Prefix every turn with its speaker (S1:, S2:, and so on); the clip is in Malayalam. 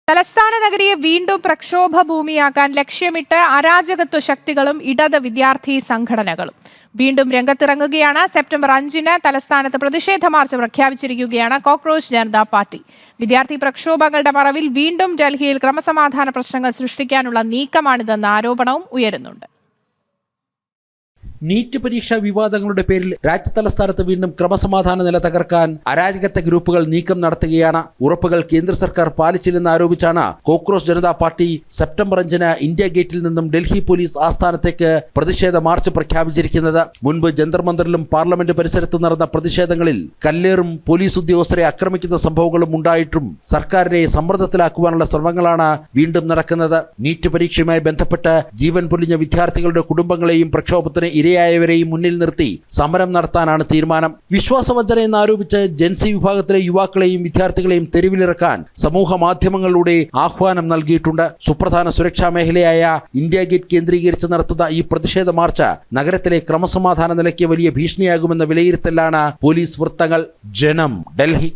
S1: തലസ്ഥാന നഗരിയെ വീണ്ടും പ്രക്ഷോഭ ഭൂമിയാക്കാൻ ലക്ഷ്യമിട്ട് അരാജകത്വ ശക്തികളും ഇടത് വിദ്യാർത്ഥി സംഘടനകളും വീണ്ടും രംഗത്തിറങ്ങുകയാണ്. സെപ്റ്റംബർ 5-ന് തലസ്ഥാനത്ത് പ്രതിഷേധ മാർച്ച് പ്രഖ്യാപിച്ചിരിക്കുകയാണ് കോക്രോച്ച് ജനതാ പാർട്ടി. വിദ്യാർത്ഥി പ്രക്ഷോഭങ്ങളുടെ മറവിൽ വീണ്ടും ഡൽഹിയിൽ ക്രമസമാധാന പ്രശ്നങ്ങൾ സൃഷ്ടിക്കാനുള്ള നീക്കമാണിതെന്ന ആരോപണവും ഉയരുന്നുണ്ട്.
S2: നീറ്റ് പരീക്ഷാ വിവാദങ്ങളുടെ പേരിൽ രാജ്യതലസ്ഥാനത്ത് വീണ്ടും ക്രമസമാധാന നില തകർക്കാൻ അരാജകത്വ ഗ്രൂപ്പുകൾ നീക്കം നടത്തുകയാണ്. ഉറപ്പുകൾ കേന്ദ്ര സർക്കാർ പാലിച്ചില്ലെന്ന് ആരോപിച്ചാണ് കോക്രോച്ച് ജനതാ പാർട്ടി സെപ്റ്റംബർ 5-ന് ഇന്ത്യ ഗേറ്റിൽ നിന്നും ഡൽഹി പോലീസ് ആസ്ഥാനത്തേക്ക് പ്രതിഷേധ മാർച്ച് പ്രഖ്യാപിച്ചിരിക്കുന്നത്. മുൻപ് ജന്തർ മന്ദറിലും പാർലമെന്റ് പരിസരത്ത് നടന്ന പ്രതിഷേധങ്ങളിൽ കല്ലേറും പോലീസ് ഉദ്യോഗസ്ഥരെ ആക്രമിക്കുന്ന സംഭവങ്ങളും ഉണ്ടായിട്ടും സർക്കാരിനെ സമ്മർദ്ദത്തിലാക്കുവാനുള്ള ശ്രമങ്ങളാണ് വീണ്ടും നടക്കുന്നത്. നീറ്റ് പരീക്ഷയുമായി ബന്ധപ്പെട്ട് ജീവൻ പൊലിഞ്ഞ വിദ്യാർത്ഥികളുടെ കുടുംബങ്ങളെയും പ്രക്ഷോഭത്തിന് ഇരയായവരെയും മുന്നിൽ നിർത്തി സമരം നടത്താനാണ് തീരുമാനം. വിശ്വാസവഞ്ചന എന്നാരോപിച്ച് ജൻസി വിഭാഗത്തിലെ യുവാക്കളെയും വിദ്യാർത്ഥികളെയും തെരുവിലിറക്കാൻ സമൂഹ മാധ്യമങ്ങളിലൂടെ ആഹ്വാനം നൽകിയിട്ടുണ്ട്. സുപ്രധാന സുരക്ഷാ മേഖലയായ ഇന്ത്യ ഗേറ്റ് കേന്ദ്രീകരിച്ച് നടത്തുന്ന ഈ പ്രതിഷേധ മാർച്ച് നഗരത്തിലെ ക്രമസമാധാന നിലയ്ക്ക് വലിയ ഭീഷണിയാകുമെന്ന വിലയിരുത്തലാണ് പോലീസ് വൃത്തങ്ങൾ. ജനം, ഡൽഹി.